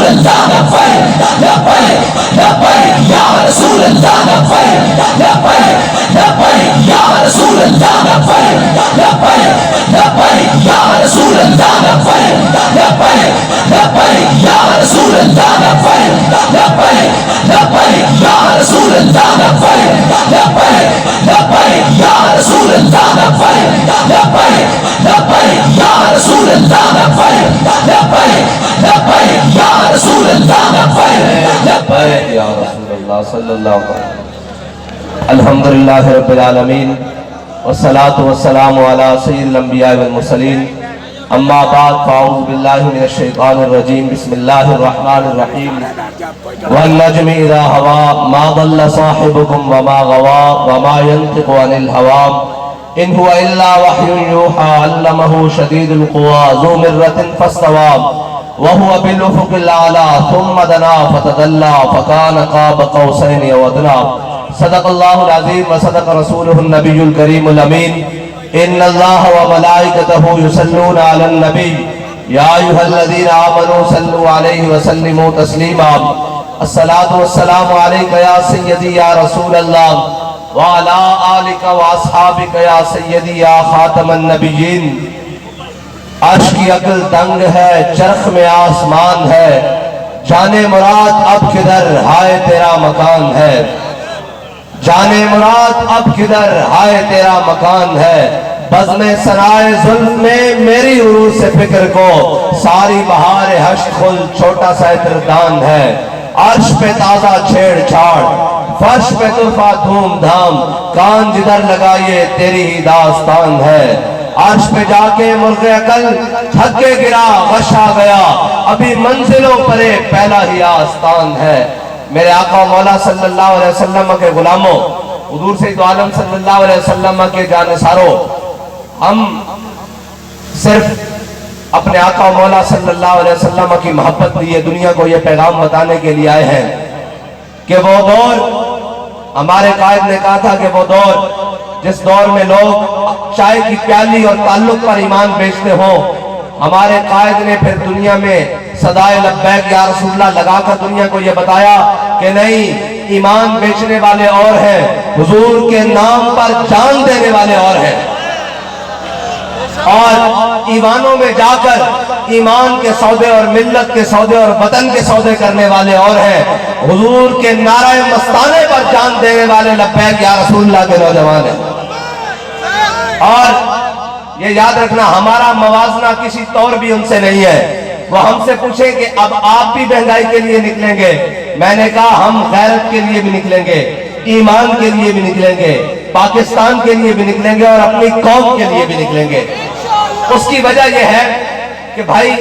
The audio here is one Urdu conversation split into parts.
رسول اللہ لبیک لبیک لبیک یا رسول اللہ لبیک لبیک لبیک یا رسول اللہ لبیک لبیک لبیک یا رسول اللہ لبیک لبیک لبیک یا رسول اللہ لبیک لبیک لبیک یا رسول اللہ لبیک لبیک لبیک یا رسول اللہ لبیک لبیک لبیک یا رسول اللہ لبیک لبیک لبیک یا رسول اللہ لبیک لبیک یا رسول اللہ صلی اللہ علیہ وسلم۔ الحمدللہ رب العالمین والصلاة والسلام علی سید الانبیاء والمرسلین، اما بعد فاعوذ باللہ من الشیطان الرجیم، بسم اللہ الرحمن الرحیم۔ والنجم اذا ہوا ما ضل صاحبکم وما غوا وما ينطق عن الہوا ان هو الا وحی یوحى علمہ شدید القوى ذو مرۃ فاستوى وهو بالافق الاعلی ثم دنا فتدلى فكان قاب قوسین او ادنى۔ صدق اللہ العظیم وصدق رسولہ النبی الکریم الامین۔ ان اللہ وملائکتہ یصلون علی النبی یا ایھا الذین آمنوا صلوا علیہ وسلموا تسلیما۔ الصلاۃ والسلام علیک یا سیدی یا رسول اللہ وعلی آلک واصحابک یا سیدی یا خاتم النبیین۔ عرش کی عقل تنگ ہے، چرخ میں آسمان ہے، جانے مراد اب کدھر ہائے تیرا مکان ہے، جانے مراد اب کدھر ہائے تیرا مکان ہے۔ بزم سرائے زلف میں میری عروج سے فکر کو ساری بہار حشر خل چھوٹا سا دان ہے۔ عرش پہ تازہ چھیڑ چھاڑ، فرش پہ تحفہ دھوم دھام، کان جدھر لگائیے تیری ہی داستان ہے۔ عرش پہ جا کے مرغ عقل تھک کے گرا غش آ گیا، ابھی منزلوں پرے پہلا ہی آستان ہے۔ میرے آقا مولا صلی اللہ علیہ وسلم کے غلاموں، حضور سید عالم صلی اللہ علیہ وسلم کے جانثاروں، ہم صرف اپنے آقا مولا صلی اللہ علیہ وسلم کی محبت لیے دنیا کو یہ پیغام بتانے کے لیے آئے ہیں کہ وہ دور، ہمارے قائد نے کہا تھا کہ وہ دور جس دور میں لوگ چائے کی پیالی اور تعلق پر ایمان بیچتے ہوں، ہمارے قائد نے پھر دنیا میں صدائے لبیک یا رسول اللہ لگا کر دنیا کو یہ بتایا کہ نہیں، ایمان بیچنے والے اور ہیں، حضور کے نام پر جان دینے والے اور ہیں، اور ایوانوں میں جا کر ایمان کے سودے اور ملت کے سودے اور وطن کے سودے کرنے والے اور ہیں، حضور کے نعرہ مستانے پر جان دینے والے لبیک یا رسول اللہ کے نوجوان ہیں۔ اور یہ یاد رکھنا، ہمارا موازنہ کسی طور بھی ان سے نہیں ہے۔ وہ ہم سے پوچھیں کہ اب آپ بھی مہنگائی کے لیے نکلیں گے، میں نے کہا ہم غیرت کے لیے بھی نکلیں گے، ایمان کے لیے بھی نکلیں گے، پاکستان کے لیے بھی نکلیں گے، اور اپنی قوم کے لیے بھی نکلیں گے۔ اس کی وجہ یہ ہے کہ بھائی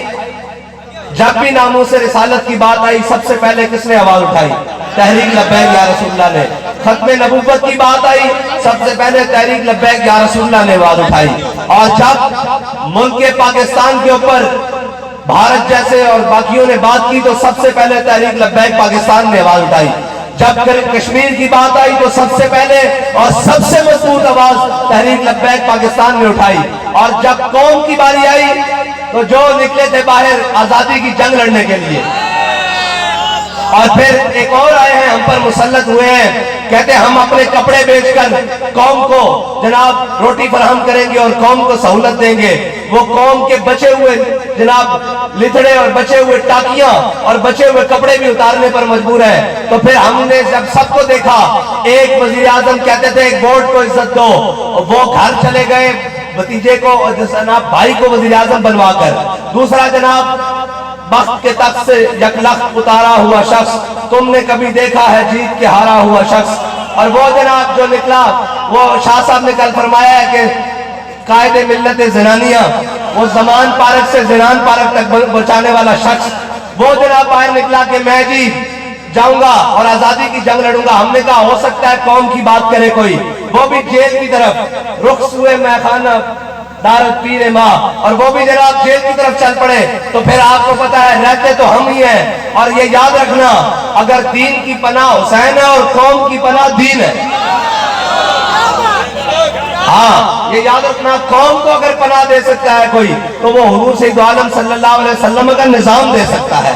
جب بھی ناموس رسالت کی بات آئی، سب سے پہلے کس نے آواز اٹھائی؟ تحریک لبیک یا رسول اللہ نے۔ ختم نبوت کی بات آئی، سب سے پہلے تحریک لبیک یا رسول اللہ نے آواز اٹھائی۔ اور جب ملک پاکستان کے اوپر بھارت جیسے اور باقیوں نے بات کی تو سب سے پہلے تحریک لبیک پاکستان نے آواز اٹھائی۔ جب کشمیر کی بات آئی تو سب سے پہلے اور سب سے مضبوط آواز تحریک لبیک پاکستان نے اٹھائی۔ اور جب قوم کی باری آئی تو جو نکلے تھے باہر آزادی کی جنگ لڑنے کے لیے، اور پھر ایک اور آئے ہیں ہم پر مسلط ہوئے ہیں، کہتے ہیں ہم اپنے کپڑے بیچ کر قوم کو جناب روٹی فراہم کریں گے اور قوم کو سہولت دیں گے۔ وہ قوم کے بچے ہوئے جناب لتڑے اور بچے ہوئے ٹاکیاں اور بچے ہوئے کپڑے بھی اتارنے پر مجبور ہیں۔ تو پھر ہم نے جب سب کو دیکھا، ایک وزیر اعظم کہتے تھے ایک ووٹ کو عزت دو، وہ گھر چلے گئے بھتیجے کو جناب بھائی کو وزیر اعظم بنوا کر، دوسرا جناب بخت کے تخت سے یک لخت اتارا ہوا شخص، تم نے کبھی دیکھا ہے جیت کے ہارا ہوا شخص۔ اور وہ جناب جو نکلا، وہ شاہ صاحب نے کل فرمایا ہے کہ قائد ملت زنانیہ، وہ زمان پارک سے زنان پارک تک بچانے والا شخص، وہ جناب باہر نکلا کہ میں جی جاؤں گا اور آزادی کی جنگ لڑوں گا۔ ہم نے کہا ہو سکتا ہے قوم کی بات کرے کوئی، وہ بھی جیل کی طرف رخ سوئے میخانہ دارت پیر ماں، اور وہ بھی جناب جیل کی طرف چل پڑے۔ تو پھر آپ کو پتا ہے رہتے تو ہم ہی ہیں۔ اور یہ یاد رکھنا، اگر دین کی پناہ حسین ہے اور قوم کی پناہ دین ہے، ہاں یہ یاد رکھنا، قوم کو اگر پناہ دے سکتا ہے کوئی تو وہ حضور سید عالم صلی اللہ علیہ وسلم کا نظام دے سکتا ہے۔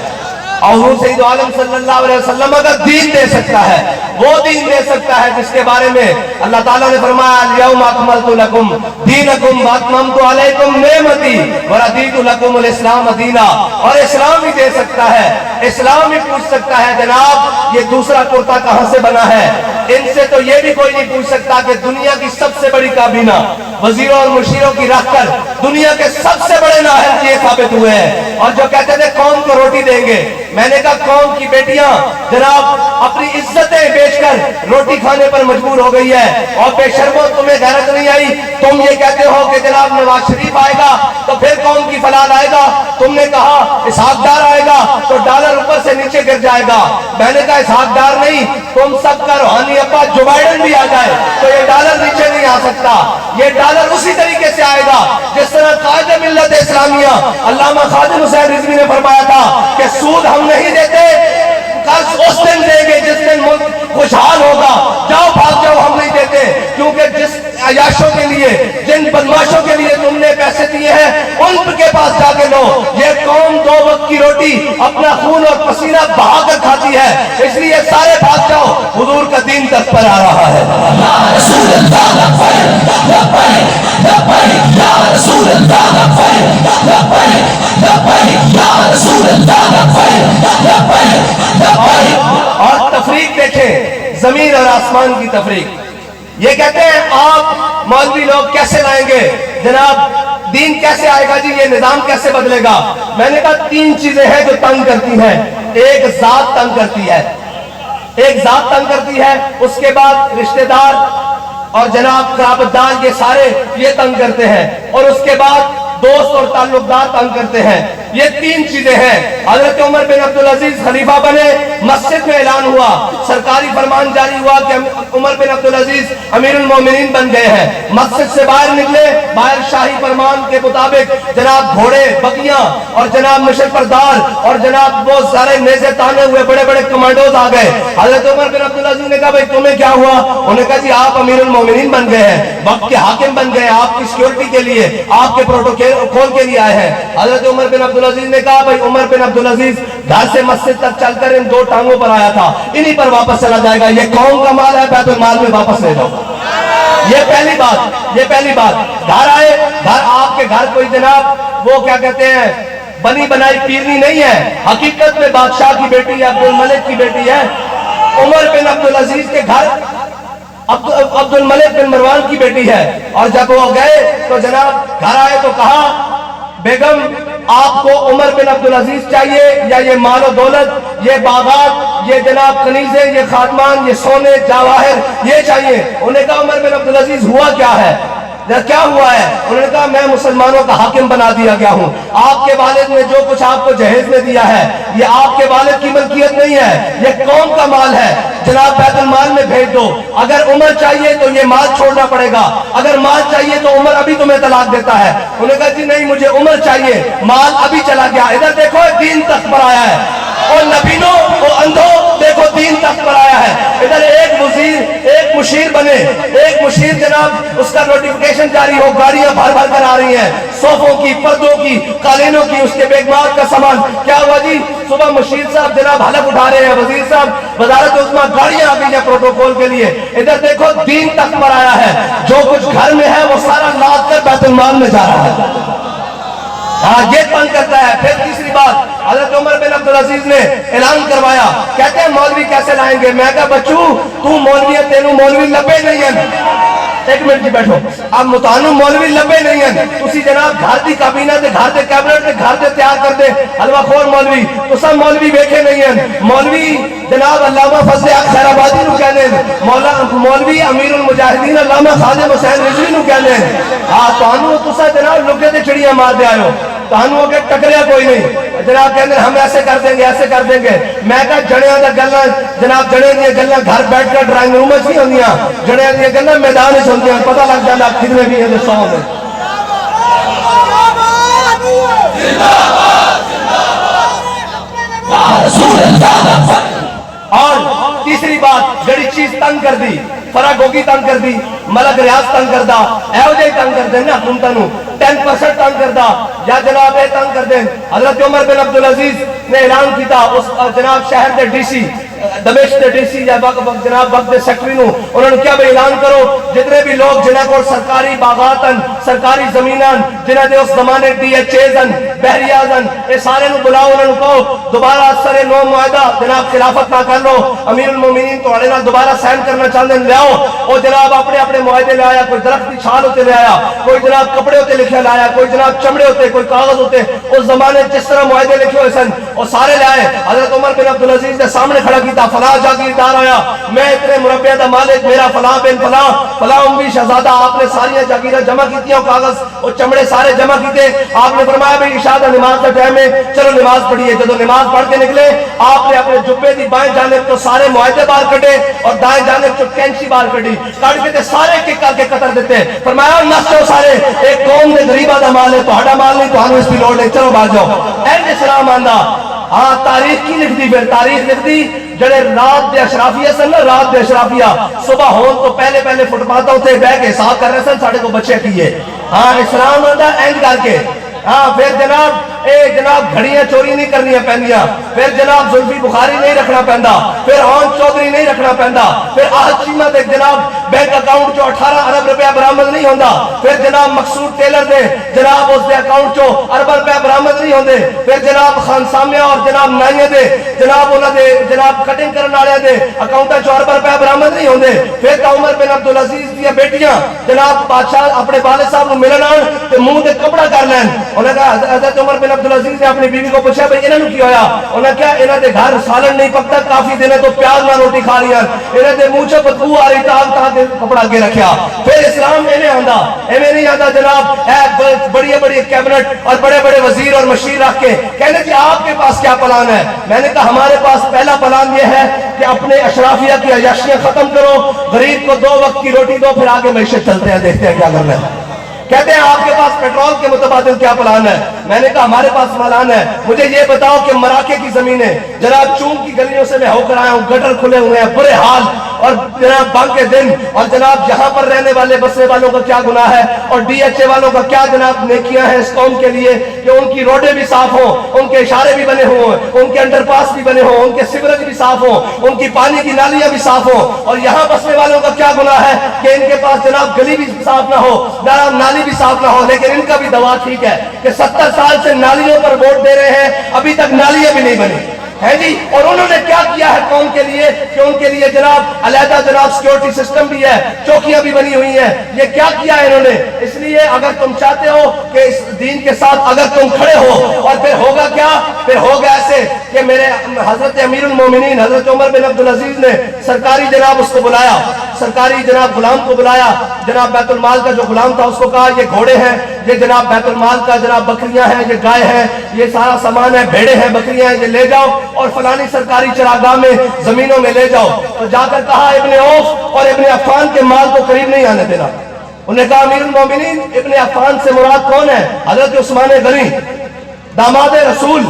اور حضور سید عالم صلی اللہ علیہ وسلم کا دین دے سکتا ہے، وہ دین دے سکتا ہے جس کے بارے میں اللہ تعالیٰ نے فرمایا الیوم اکملت لکم دینکم واتممت علیکم نعمتی ورضیت لکم الاسلام دینا. اور اسلام ہی دے سکتا ہے، اسلام ہی پوچھ سکتا ہے جناب یہ دوسرا کرتا کہاں سے بنا ہے. ان سے تو یہ بھی کوئی نہیں پوچھ سکتا کہ دنیا کی سب سے بڑی کابینہ وزیروں اور مشیروں کی رکھ کر دنیا کے سب سے بڑے نااہل یہ ثابت ہوئے ہیں. اور جو کہتے تھے قوم کو روٹی دیں گے، میں نے کہا قوم کی بیٹیاں جناب اپنی عزتیں بیچ کر روٹی کھانے پر مجبور ہو گئی ہے. اور بے شرمو تمہیں غیرت نہیں آئی، تم یہ کہتے ہو کہ جناب نواز شریف آئے گا تو پھر قوم کی فلاح آئے گا. تم نے کہا اسحاق ڈار آئے گا تو ڈالر اوپر سے نیچے گر جائے گا. میں نے کہا اسحاق ڈار نہیں، تم سب کا روحانی ابا جو بائیڈن بھی آ جائے تو یہ ڈالر نیچے نہیں آ سکتا. یہ ڈالر اسی طریقے سے آئے گا جس طرح قائد ملت اسلامیہ علامہ خادم حسین رضوی نے فرمایا تھا کہ سود ہم نہیں دیتے، قرض اس دن دیں گے جس دن ملک خوشحال ہوگا. جاؤ بھاگ جاؤ، ہم نہیں دیتے. کیونکہ جس عیاشوں کے لیے، جن بدماشوں کے لیے تم نے پیسے دیے ہیں ان کے پاس جا کے لو. یہ قوم 2 وقت کی روٹی اپنا خون اور پسینہ بہا کر کھاتی ہے، اس لیے سارے بھاگ جاؤ، حضور کا دین تک پر آ رہا ہے. یا رسول اللہ لبیک لبیک لبیک یا رسول اللہ لبیک لبیک لبیک یا رسول اللہ لبیک لبیک لبیک. اور تفریق دیکھیں، زمین اور آسمان کی تفریق. یہ کہتے ہیں آپ مولوی لوگ کیسے لائیں گے جناب، دین کیسے آئے گا جی، یہ نظام کیسے بدلے گا. میں نے کہا 3 چیزیں ہیں جو تنگ کرتی ہیں. ایک ذات تنگ کرتی ہے، ایک ذات تنگ کرتی ہے، اس کے بعد رشتہ دار اور جناب قرابت دار یہ سارے یہ تنگ کرتے ہیں، اور اس کے بعد دوست اور تعلق دار تنگ کرتے ہیں. یہ 3 چیزیں ہیں. حضرت عمر بن عبدالعزیز خلیفہ بنے، مسجد میں اعلان ہوا، سرکاری فرمان جاری ہوا کہ عمر بن عبدالعزیز امیر المومنین بن گئے ہیں. مسجد سے باہر نکلے، باہر شاہی فرمان کے مطابق جناب گھوڑے، بکیاں اور جناب مشرپردار اور جناب وہ سارے نیزے تانے ہوئے بڑے بڑے کمانڈوز آ گئے. حضرت عمر بن عبدالعزیز نے کہا بھائی تمہیں کیا ہوا؟ انہوں نے کہا جی آپ امیر المومنین بن گئے ہیں، وقت کے حاکم بن گئے، آپ کی سیکورٹی کے لیے، آپ کے پروٹوکول کے لیے آئے ہیں. حضرت عمر بن عبدالعزیز نے کہا بھائی عمر بن عبدالعزیز گھر سے مسجد تک چل کر ان 2 ٹانگوں پر آیا تھا، انہی پر واپس چلا جائے گا. یہ قوم کا مال ہے، بیت المال میں واپس لے جاؤ. یہ پہلی بات، یہ پہلی بات. گھر آئے، گھر آپ کے گھر کوئی جناب وہ کیا کہتے ہیں بنی بنائی پیرنی نہیں ہے، حقیقت میں بادشاہ کی بیٹی ہے، عبد الملک کی بیٹی ہے. عمر بن عبدالعزیز کے گھر عبد الملک بن مروان کی بیٹی ہے. اور جب وہ گئے تو جناب گھر آئے تو کہا بیگم آپ کو عمر بن عبدالعزیز چاہیے یا یہ مال و دولت، یہ باغات، یہ جناب کنیزیں، یہ خادمان، یہ سونے جواہر یہ چاہیے؟ انہوں نے کہا عمر بن عبدالعزیز ہوا کیا ہے، کیا ہوا ہے؟ انہوں نے کہا میں مسلمانوں کا حاکم بنا دیا گیا ہوں، آپ کے والد نے جو کچھ آپ کو جہیز میں دیا ہے یہ آپ کے والد کی ملکیت نہیں ہے، یہ قوم کا مال ہے، جناب بیت المال میں بھیج دو. اگر عمر چاہیے تو یہ مال چھوڑنا پڑے گا، اگر مال چاہیے تو عمر ابھی تمہیں طلاق دیتا ہے. انہوں نے کہا جی نہیں مجھے عمر چاہیے، مال ابھی چلا گیا. ادھر دیکھو دین تخت پر آیا ہے، اور نبینوں وہ اندھو دیکھو دین تخت پر آیا ہے. ادھر ایک وزیر، ایک مشیر بنے، ایک مشیر جناب اس کا نوٹیفکیشن جاری ہو، گاڑیاں بھر بھر کر آ رہی ہیں، صوفوں کی، پردوں کی، قالینوں کی، اس کے بیگمات کا سامان. کیا ہوا جی؟ صبح مشیر صاحب جناب حلف اٹھا رہے ہیں، وزیر صاحب وزارت عظمیٰ گاڑیاں آ گئی ہیں پروٹوکول کے لیے. ادھر دیکھو دین تخت پر آیا ہے، جو کچھ گھر میں ہے وہ سارا لاد کر بیت المال میں جا رہا ہے. یہ تنگ کرتا ہے. پھر تیسری بات حضرت عمر بن عبدالعزیز نے اعلان کروایا، کہتے ہیں مولوی کیسے لائیں گے؟ میں کہا بچوں تو مولوی ہے، تینوں مولوی لبے نہیں ہیں. ایک منٹ جی بیٹھو. اب متانو مولوی لبے نہیں ہیں، تسی جناب گھر دی کابینہ دے، گھر دے کیبنٹ دے، گھر دے تیار کر دے حلوہ خور مولوی، تو سب مولوی بیٹھے نہیں ہیں. مولوی جناب علامہ فضل حق خیر آبادی نو کہنے، مولوی امیر المجاہدین علامہ خادم حسین رضوی نو کہنے. تانوں تسا جناب لگے تے چڑیاں مار دے آئے ہو، تانوں اگے ٹکریا کوئی نہیں. جناب کہنے ہم ایسے کر دیں گے، ایسے کر دیں گے. میں کہا جڑیاں دا گلاں جناب جڑے دیا گلاں گھر بیٹھ کر ڈرائنگ روم نہیں ہوندیاں، جڑیاں دیا گلاں میدان وچ ہوندیاں، پتہ لگ جاتا کتنے بھی ہیں 100 میں. اور تیسری بات جڑی چیز تنگ کر دی، فرا گوگی تنگ کر دی، ملک ریاض تنگ کر دا، ایو جائی تنگ کر دیں نا حکومتوں 10% تنگ کر دا، یا جناب اے تنگ کر دیں. حضرت عمر بن عبدالعزیز نے اعلان کیتا اس جناب شہر دے ڈی سی دمشق دے ڈی سی یا جناب وقت دے سیکٹری نو انہوں نے کیا بھی اعلان کرو جتنے بھی لوگ جنہاں کو سرکاری باغاتن سرکاری زمینان جنہاں دے اس زمانے ڈی ایچ ایزن بحریازن اے سارے نو بلاؤ انہوں نے کہو دوبارہ سر نو معاہدہ جناب خلافت نہ کر لو امیر المومنین تو اڑے نہ دوبارہ سائن کرنا چاہتے ہیں لے آؤ اور جناب اپنے اپنے معاہدے لے آیا کوئی درخت کی چھال ہوتے لے آیا کوئی جناب کپڑے ہوتے لکھے لایا کوئی جناب چمڑے ہوتے کوئی کاغذ ہوتے اس زمانے جس طرح معاہدے لکھے ہوئے سن اور سارے لے آئے حضرت عمر بن عبدالعزیز نے سامنے کھڑا کیتا فلاں جاگیردار آیا میں اتنے مربع دا مالک میرا فلاں بن فلاں فلاں اموی شہزادہ آپ نے ساری جاگیراں جمع کیتیاں کاغذ اور چمڑے سارے جمع کیتے آپ نے فرمایا بھائی عشاء دا نماز کا ٹائم ہے چلو نماز پڑھیے جب نماز پڑھ کے نکلے آپ نے اپنے جبے دی بائیں جانب تو سارے معاہدے باہر کٹے اور دائیں جانب تو کینچی باہر کٹی کٹ کے تے سارے کے کر کے قطر دیتے فرمایا نسو سارے ایک قوم دے غریبہ دا مال ہے تہاڈا مال نہیں تہانوں اس کی لوڑ نہیں چلو باہر جاؤ اینڈ اسلام آندا ہاں تاریخ کی لکھ دی پھر تاریخ لکھ دی جڑے رات دے اشرافیہ سن نا رات دے اشرافیہ صبح ہون تو پہلے پہلے فٹ پاتوں تے بیٹھ کے حساب کر رہے سن ساڑھے کو بچے کیے ہاں اسلام آندا اینڈ کر کے ہاں پھر جناب گھڑیاں چوری نہیں کرنی پہنیاں پھر جناب زلفی بخاری نہیں رکھنا پہندا پھر ہون چودھری نہیں رکھنا پہندا پھر آہد چیمہ دے جناب بینک اکاؤنٹ جو 18 ارب روپیہ برآمد نہیں ہوندا پھر جناب مقصود ٹیلر دے جناب اس دے اکاؤنٹ جو ارب روپیہ برآمد نہیں ہوندے پھر جناب خان سامیہ اور جناب نائیہ دے جناب انہاں دے جناب کٹنگ کرن والے دے اکاؤنٹاں جو ارب روپیہ برآمد نہیں ہوندے پھر تا عمر بن عبدالعزیز دی بیٹیاں جناب بادشاہ اپنے والد صاحب نو ملن آن تے منہ تے کپڑا کر لین انہاں کہا حضرت عمر بن عبدالعزیز نے اپنی بیوی کو پوچھا بھئی انہاں نو کی ہویا انہاں کیا انہاں دے گھر سالن نہیں پکتا کافی دن تو پیاز نہ روٹی کھا لیا انہاں دے منہ چ بدبو آ رہی تا دے کپڑا اگے رکھیا پھر اسلام ایویں آندا ایویں نہیں آندا جناب اے بڑی بڑی کیبنٹ اور بڑے بڑے وزیر اور مشیر رکھ کے کہنے کہ آپ کے پاس کیا پلان ہے میں نے کہا ہمارے پاس پہلا پلان یہ ہے کہ اپنے اشرافیہ کی عیاشیاں ختم کرو غریب کو 2 وقت کی روٹی دو پھر آگے معیشت چلتے ہیں دیکھتے ہیں کیا کرنا ہے کہتے ہیں آپ کے پاس پیٹرول کے متبادل کیا پلان ہے میں نے کہا ہمارے پاس پلان ہے مجھے یہ بتاؤ کہ مراکے کی زمینیں جناب چونگ کی گلیوں سے میں ہو کر آیا ہوں گٹر کھلے ہوئے ہیں برے حال اور جناب بانگ کے دن اور جناب یہاں پر رہنے والے بسنے والوں کا کیا گناہ ہے اور ڈی ایچ اے والوں کا کیا جناب نیکیاں ہیں اس قوم کے لیے کہ ان کی روڈیں بھی صاف ہوں ان کے اشارے بھی بنے ہوں ان کے انڈر پاس بھی بنے ہوں ان کے سیوریج بھی صاف ہوں ان کی پانی کی نالیاں بھی صاف ہوں اور یہاں بسنے والوں کا کیا گناہ ہے کہ ان کے پاس جناب گلی بھی صاف نہ ہو نالی بھی صاف نہ ہو لیکن ان کا بھی دوا ٹھیک ہے کہ 70 سال سے نالیوں پر ووٹ دے رہے ہیں ابھی تک نالیاں بھی نہیں بنی ہے جی اور انہوں نے کیا کیا ہے قوم کے لیے کہ ان کے لیے جناب علیحدہ جناب سیکورٹی سسٹم بھی ہے چوکیاں بھی بنی ہوئی ہیں یہ کیا کیا ہے انہوں نے اس لیے اگر تم چاہتے ہو کہ اس دین کے ساتھ اگر تم کھڑے ہو اور پھر ہوگا کیا پھر ہوگا ایسے کہ میرے حضرت امیر المومنین حضرت عمر بن عبدالعزیز نے سرکاری جناب اس کو بلایا سرکاری جناب غلام کو بلایا جناب بیت المال کا جو غلام تھا اس کو کہا یہ گھوڑے ہیں یہ جناب بیت المال کا جناب بکریاں ہیں یہ گائے ہیں یہ سارا سامان ہے بھیڑے ہیں بکریاں ہیں یہ لے جاؤ اور فلانی سرکاری چراگاہ میں زمینوں میں لے جاؤ تو جا کر کہا ابن عوف اور ابن عفان کے مال کو قریب نہیں آنے دینا انہوں نے کہا امیر المومنین ابن عفان سے مراد کون ہے حضرت عثمان غنی داماد رسول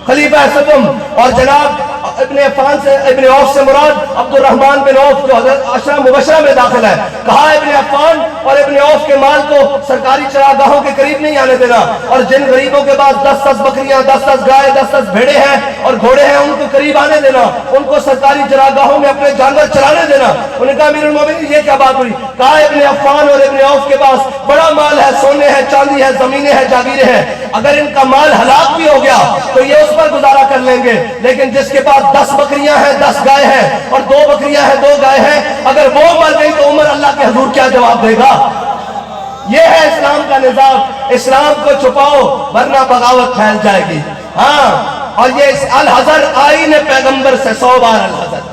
خلیفہ ستم اور جناب ابن عفان سے ابن عوف سے مراد عبد الرحمن بن عوف جو حضرت عشرہ مبشرہ میں داخل ہے کہا ابن عفان اور ابن عوف کے مال کو سرکاری چراگاہوں کے قریب نہیں آنے دینا اور جن غریبوں کے پاس 10 بکریاں 10 گائے 10 بھیڑے ہیں اور گھوڑے ہیں ان کو قریب آنے دینا ان کو سرکاری چراگاہوں میں اپنے جانور چلانے دینا انہوں نے کہا امیر المومنین یہ کیا بات ہوئی کہا ابن عفان اور ابن عوف کے پاس بڑا مال ہے سونے ہے چاندی ہے زمینیں ہیں جاگیریں ہیں اگر ان کا مال ہلاک بھی ہو گیا تو یہ اس پر گزارا کر لیں گے لیکن جس کے پاس 10 بکریاں ہیں 10 گائے ہیں اور 2 بکریاں ہیں 2 گائے ہیں اگر وہ مر گئی تو عمر اللہ کے حضور کیا جواب دے گا یہ ہے اسلام کا نظام اسلام کو چھپاؤ ورنہ بغاوت پھیل جائے گی ہاں اور یہ الحذر آئین پیغمبر سے 100 بار الحذر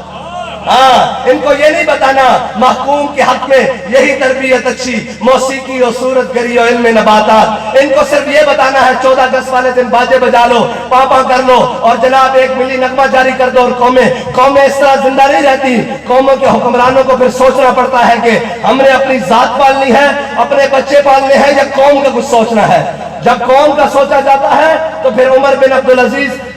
ہاں ان کو یہ نہیں بتانا محکوم کے حق میں یہی تربیت اچھی موسیقی اور صورت گری اور علم نباتات ان کو صرف یہ بتانا ہے 14 اگست والے دن باجے بجا لو پاپا کر لو اور جناب ایک ملی نغمہ جاری کر دو اور قومیں اس طرح زندہ نہیں رہتی قوموں کے حکمرانوں کو پھر سوچنا پڑتا ہے کہ ہم نے اپنی ذات پالنی ہے اپنے بچے پالنے ہیں یا قوم کا کچھ سوچنا ہے جب قوم کا سوچا جاتا ہے تو پھر عمر بن عبدالعزیز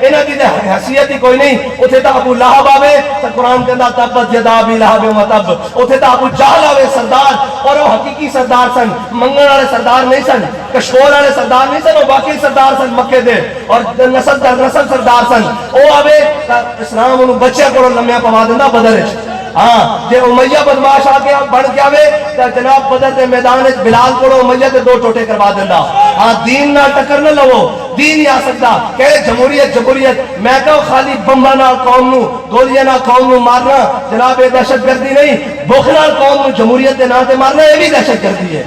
انہاں دی حیثیت ہی کوئی نہیں. اتنے تو ابو لہب آوے تو قرآن کہندا تبت یدا ابی لہب و تب. اتنے تو ابو جہل آوے سردار, اور وہ حقیقی سردار سن, منگن والے سردار نہیں سن, کشکول والے سردار نہیں سن, وہ باقی سردار سن مکے دے, اور نسل در نسل سردار سن. وہ آوے اسلام انہوں بچے کو لمیا پوا دینا بدر وچ. ہاں جے امیہ بدماش آ کے بن کے آوے تو جناب بدر دے میدان وچ بلال کو امیہ تے 2 ٹوٹے کروا دیندا. ہاں دین نال ٹکر نہ لو, دین نہیں آ سکتا. کہ جمہوریت جمہوریت میں کہوں خالی بمبا نال قوم نو, گولیاں نال قوم نو مارنا جناب یہ دہشت گردی نہیں. بھوک نال قوم نو جمہوریت دے نام تے مارنا یہ بھی دہشت گردی ہے,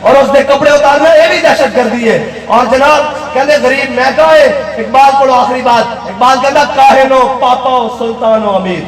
اور اس دے کپڑے اتارنا یہ بھی دہشت گردی ہے. اور جناب کہندے غریب میں کہے اقبال کو آخری بات, اقبال کہندا کاہنو پاپا سلطان و امیر,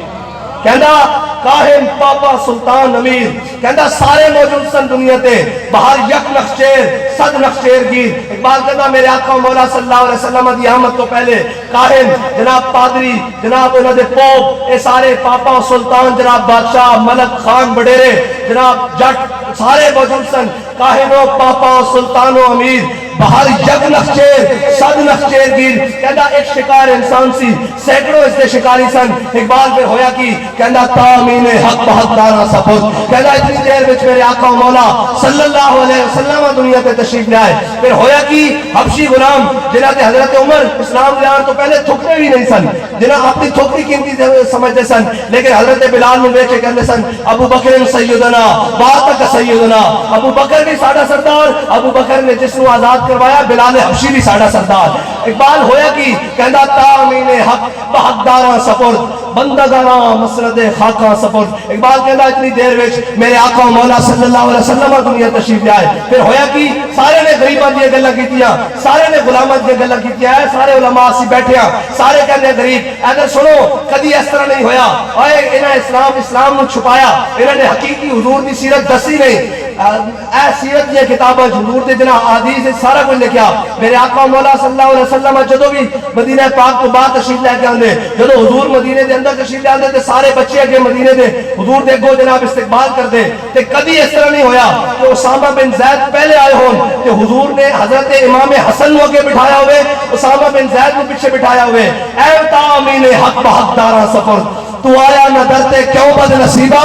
کہندا کاہن پاپا سلطان امیر, کہندا سارے موجود سن دنیا تے باہر یک نخچیر صد نخچیر گیر. اقبال کہندا میرے آقا مولا صلی اللہ علیہ وسلم دی آمد تو پہلے کاہن جناب پادری جناب انہاں دے پوپ اے سارے پاپا سلطان جناب بادشاہ ملک خان بڈیرے جناب جٹ سارے موجود سن. کاہنو پاپا سلطان و امیر باہر یک نخچیر صد نخچیر گیر. کہندا ایک شکار انسان سی سینکڑوں اس دے شکاری سن. اقبال پھر ہویا کی کہندا تامین حق بحق دارا سپر, کہندا اتنی دیر وچ میرے آقا و مولا صلی اللہ علیہ وسلم دنیا تے تشریف لے آئے. پھر ہویا کی حبشی غلام جنہاں تے حضرت عمر اسلام لے آن تو پہلے تھکتے بھی نہیں سن, جنہاں اپنی تھوکری قیمتی سمجھتے سن, لیکن حضرت بلال نو ویکھ کے کہندے سن ابو بکر سیدنا باتک سیدنا, ابو بکر بھی ساڈا سردار, ابو بکر نے جس نو آزاد کروایا بلال حبشی بھی ساڈا سردار. اقبال ہویا کی کہندا تامین حق بحق داراں سپرد بندگاراں مسند خاکاں سپرد. اقبال کہندا اتنی دیر وچ میرے آقا مولا صلی اللہ علیہ وسلم دنیا تشریف لے آئے. پھر ہویا کی سارے نے غریباں دی گلاں کیتیاں, سارے نے غلاماں دی گلاں کیتیاں, سارے علماء سی بیٹھے ہیں, سارے کہندے غریب اگر سنو کدی اس طرح نہیں ہویا. اوئے انہاں اسلام نو چھپایا, انہاں نے حقیقی حضور دی سیرت دسی نہیں. اے سیرت یہ کتاباں حضور دے جناب احادیث سارا کچھ لکھیا. میرے آقا مولا صلی اللہ علیہ وسلم جدوں بھی مدینہ پاک تو بعد تشریف لے کے آندے, جدوں حضور مدینے دے اندر تشریف لے آندے تے سارے بچے اگے مدینے دے حضور دے اگوں جناب استقبال کردے. تے کبھی اس طرح نہیں ہویا کہ اسامہ بن زید پہلے آئے ہون کہ حضور نے حضرت امام حسن کو اگے بٹھایا ہوئے, اسامہ بن زید کو پیچھے بٹھایا ہوئے. اے تامین حق بحق داراں سفر, تو آیا نہ درتے کیوں بد نصیبہ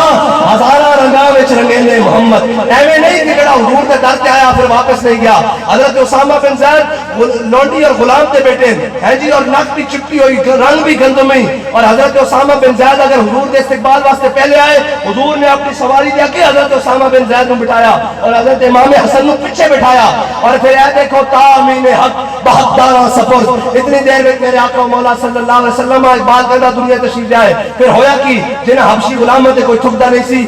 ہزارہ رنگاں وچ رنگیلے محمد. ایویں نہیں کہ جڑا حضور دے در تے آیا پھر واپس نہیں گیا. حضرت اسامہ بن زید لونڈی اور غلام تے بیٹھے ہیں جی, اور نک بھی چپٹی ہوئی, رنگ بھی گندمی. اور حضرت اسامہ بن زید اگر حضور دے استقبال واسطے پہلے آئے, حضور نے اپنی سواری دے کے حضرت اسامہ بن زید کو بٹھایا اور حضرت امام حسن کو پیچھے بٹھایا. اور پھر اے دیکھو تامین حق بحق داراں سفر. اتنی دیر میں میرے آقا مولا صلی اللہ علیہ وسلم اقبال کہندا دنیا تشریف لے آئے. پھر ہویا کی جنہاں حبشی غلاموں تے کوئی تھکدا نہیں سی,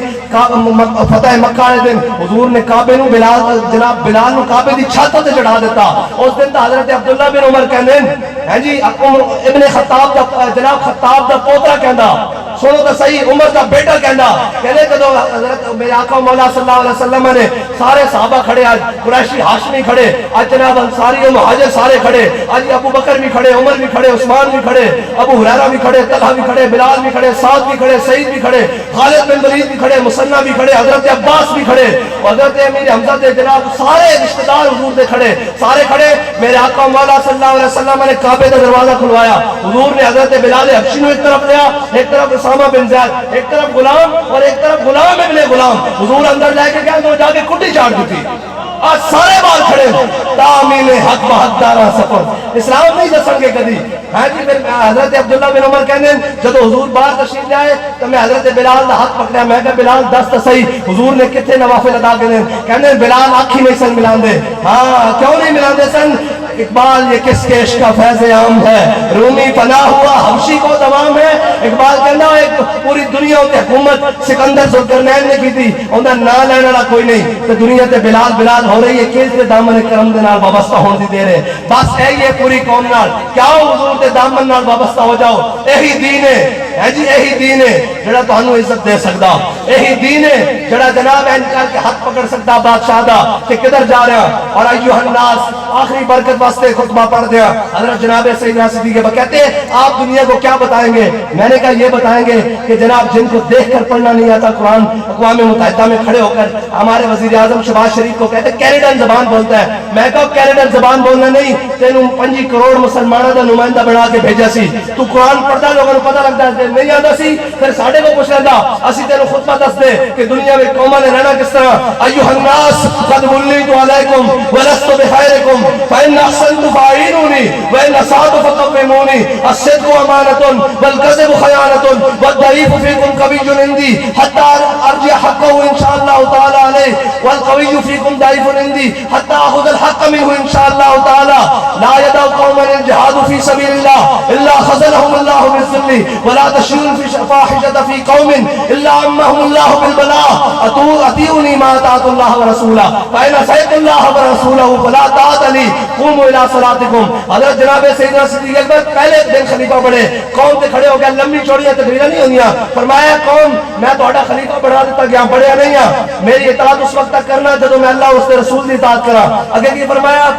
فتح مکہ والے دن حضور نے کعبے نو جناب بلال نو کعبے دی چھت تے چڑھا دیتا. اس دن تے حضرت عبداللہ بن عمر کہندے ہیں جی ابن خطاب دا جناب خطاب دا پوترا کہندا, سنو تو صحیح, عمر دا بیٹا کہندا کہنے کدو حضرت میرے آقا مولا صلی اللہ علیہ وسلم نے سارے صحابہ کھڑے, آج قریشی ہاشمی کھڑے, آج جناب انصاری و مہاجر سارے کھڑے, آج ابو بکر بھی کھڑے, عمر بھی کھڑے, عثمان بھی کھڑے, ابو ہریرہ بھی کھڑے, طلحہ بھی کھڑے, بلال بھی کھڑے, سعد بھی کھڑے, سعید بھی کھڑے, خالد بن ولید بھی کھڑے, مسنہ بھی کھڑے, حضرت عباس بھی کھڑے, حضرت امیر حمزہ دے جناب سارے رشتہ دار حضور دے کھڑے, سارے کھڑے. میرے آقا مولا صلی اللہ علیہ وسلم نے کعبے کا دروازہ کھلوایا. حضور نے حضرت بلال حبشی نو ایک طرف لیا, ایک طرف اسامہ بن زید, ایک طرف غلام اور ایک طرف غلام ابن غلام. حضور اندر لے کے گئے تو جا کے کٹی چاڑ دی. آج سارے بال کھڑے تامین حق بحق داراں سفر. اسلام نہیں دسن گے کدی. ہاں جی پھر حضرت عبداللہ بن عمر کہنے جب حضور باہر تشریف لے آئے تو میں حضرت بلال دا ہاتھ پکڑا, میں کہا بلال دس تو صحیح حضور نے کتنے نوافل ادا کرے. کہنے بلال آنکھ ہی نہیں سن ملان دے. ہاں کیوں نہیں ملان دے سن؟ اقبال یہ کس کیش کا فیض عام ہے, رومی پناہ ہوا حبشی کو دوام ہے. اقبال کہنا ایک پوری دنیا ہوتے حکومت سکندر ذوالقرنین نے کی تھی, انہاں نہ لینے والا کوئی نہیں, تو دنیا تے بلال بلال ہو رہی ہے کس دے دامن کرم دے نال وابستہ ہون دی دے رہے. بس اے یہ پوری قوم نال کیا حضور دے دامن نال وابستہ ہو جاؤ, یہی دین ہے. ہے جی یہی دین ہے جڑا تانوں عزت دے سکدا, یہی دین ہے جڑا جناب این کر کے ہاتھ پکڑ سکتا بادشاہ دا کہ کدھر جا رہا. اور ایھا الناس آخری برکت واسطے خطبہ پڑھ دیا. حضرت جناب سیدنا صدیق اکبر کہتے ہیں آپ دنیا کو کیا بتائیں گے؟ میں نے کہا یہ بتائیں گے کہ جناب جن کو دیکھ کر پڑھنا نہیں آتا قرآن اقوام متحدہ میں کھڑے ہو کر ہمارے وزیر اعظم شہباز شریف کو کہتے ہیں کینیڈین زبان بولتا ہے. میں کہا کینیڈین زبان بولنا نہیں, تینوں 5 کروڑ مسلمانوں کا نمائندہ بنا کے بھیجا سی, تو قرآن پڑھتا لوگوں کو پتہ لگتا ہے نہیں آتا سی پھر ساڈے کو پوچھ لینا اسی تینوں خطبہ دس دے کہ دنیا میں قوماں نے رہنا کس طرح. ایھا الناس قد ولیت علیکم ولست بخیرکم فإن أحسنت فأعینونی وإن أسأت فقومونی الصدق امانۃ والکذب خیانۃ والضعیف فیکم قوی عندی حتی ارجع حقه ان شاء الله تعالی علیہ والقوی فیکم ضعیف عندی حتی آخذ الحق منه ان شاء الله تعالی. لا يدع قوما الجهاد في سبيل الله الا خذلهم الله بالذل ولا تشير في فاحشة في قوم الا عمهم الله بالبلاء. اطیعونی ما اطاعت الله ورسوله فإن عصیت الله ورسوله فلا طاعة لي قوموا الى صلاتکم. حضرت جناب سیدنا صدیق اکبر پہلے دن خلیفہ بڑے قوم سے کھڑے ہو گئے, لمبی چوڑیاں تقریریں نہیں ہوندیاں, فرمایا قوم میں تہاڈا خلیفہ بنا دیتا گیا بڑھیا نہیں ہاں, میری اطاعت اس وقت تک کرنا جب میں اللہ اس کے رسول کی اطاعت کرا. اگے کی فرمایا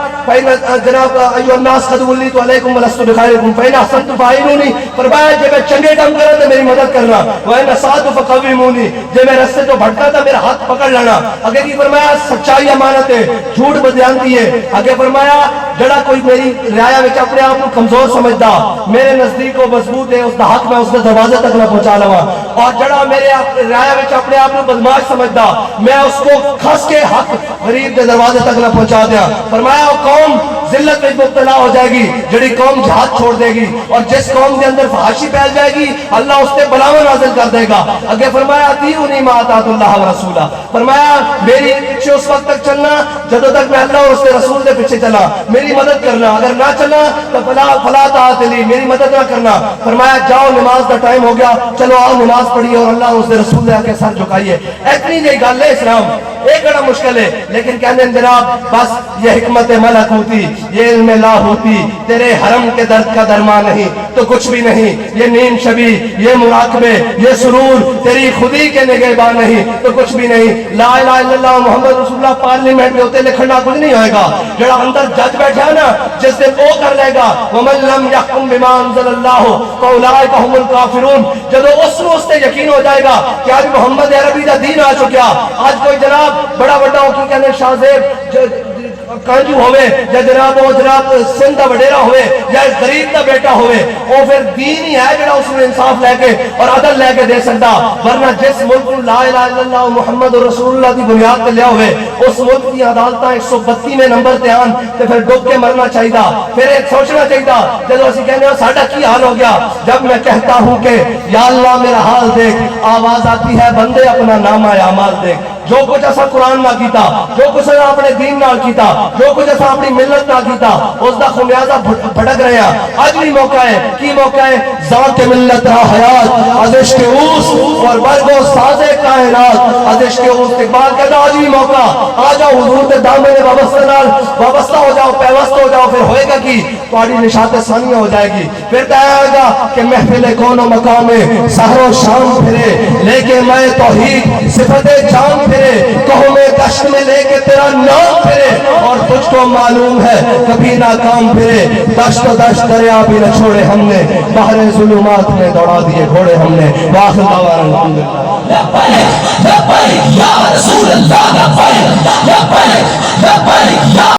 جناب ایھا الناس قد ولیت علیکم ولست بخیرکم فإن أحسنت فأعینونی, فرمایا جب میں چنگے کام کرا تو میری مدد کرنا, وإن أسأت فقومونی, جب میں رستے جو بھٹکا تھا میرا ہاتھ پکڑ لینا. اگے کی فرمایا سچائی امانت ہے, جھوٹ بدیانتی ہے. اگے فرمایا جڑا کوئی میری رعایا وچ اپنے آپ کو کمزور سمجھدا میرے نزدیک وہ مضبوط ہے, اس دا حق میں اس کے دروازے تک نہ پہنچا لواں. اور جڑا میرے رعایا وچ اپنے آپ کو بدماش سمجھدا میں اس کو کھس کے حق غریب کے دروازے تک نہ پہنچا دیا. فرمایا وہ قوم ذلت میں مبتلا ہو جائے گی جڑی قوم جہاد چھوڑ دے گی, اور جس قوم کے اندر فحاشی پھیل جائے گی اللہ اس پہ بلاوا نازل کر دے گا. اگے فرمایا اطیعونی ما اطاعت اللہ ورسولہ, فرمایا میری پیچھے اس وقت تک چلنا جب تک میں اللہ اور اس کے رسول کے پیچھے چلا, میری مدد کرنا, اگر نہ چلا تو فلا طاعت لی, میری مدد نہ کرنا. فرمایا جاؤ نماز کا ٹائم ہو گیا, چلو آؤ نماز پڑھیے اور اللہ اور اس کے رسول نے آ کے سر جھکائیے. اتنی جی گل ہے اسلام, ایک بڑا مشکل ہے لیکن کہنے جناب بس یہ حکمت ملک ہوتی, یہ علم لا ہوتی, تیرے حرم کے درد کا درمان نہیں تو کچھ بھی نہیں, یہ نیم شبی, یہ مراقبے, یہ سرور تیری خودی کے نگہبان نہیں تو کچھ بھی نہیں. لا الہ الا اللہ محمد رسول اللہ پارلیمنٹ میں ہوتے لکھنا کچھ نہیں ہوئے گا, جڑا اندر جج بیٹھا نا جس سے وہ کر لے گا ومن لم یحکم بما انزل اللہ فاولئک هم الکافرون. جب اس سے یقین ہو جائے گا کہ آج محمد عربی کا دین آ چکیا, آج کوئی جناب بڑا بڑا ہو کی کہنے شاہ زیب کانجو ہوئے یا جناب وہ جناب سندھ دا وڈیرا ہوئے یا غریب دا بیٹا ہوئے, وہ پھر دین ہی ہے جڑا اس نے انصاف لے کے اور عدل لے کے دے سکتا. ورنہ جس ملک کو لا الہ الا اللہ محمد رسول اللہ کی بنیاد پہ لیا ہوئے اس ملک کی عدالتاں 132ویں نمبر تے آن تے پھر ڈوب کے مرنا چاہیے, پھر ایک سوچنا چاہیے. جب اسی کہنے ہیں ساڈا کی حال ہو گیا جب میں کہتا ہوں کہ یا اللہ میرا حال دیکھ, آواز آتی ہے بندے اپنا نامہ اعمال دیکھ. جو کچھ ایسا قرآن نہ کیتا, جو کچھ ایسا اپنے دین نہ کیتا, جو کچھ ایسا اپنی ملت نہ کیتا, اس دا خمیازہ بھٹک رہے ہیں. آج بھی موقع ہے, کی موقع ہے, ذات ملت را حیات از عشق اوس اور برگ و ساز کائنات از عشق اوس. اقبال کہتا آج بھی موقع, آ جاؤ حضور کے دامن وابستہ ہو جاؤ, پیوستہ ہو جاؤ, پھر ہوئے گا کی تمہاری نشاط ثانیہ ہو جائے گی. پھر کہا گا کہ محفل کون و مقام میں سحر و شام پھرے لے کے میں توحید صفت جان پھرے, کہوں میں دشت میں لے کے تیرا نام پھرے, اور تجھ کو معلوم ہے کبھی ناکام پھرے. دشت و دشت دریا بھی نہ چھوڑے ہم نے, بحر ظلمات میں دوڑا دیے گھوڑے ہم نے. واخر دعوانا الحمدللہ. لبیک لبیک یا رسول اللہ, لبیک لبیک لبیک یا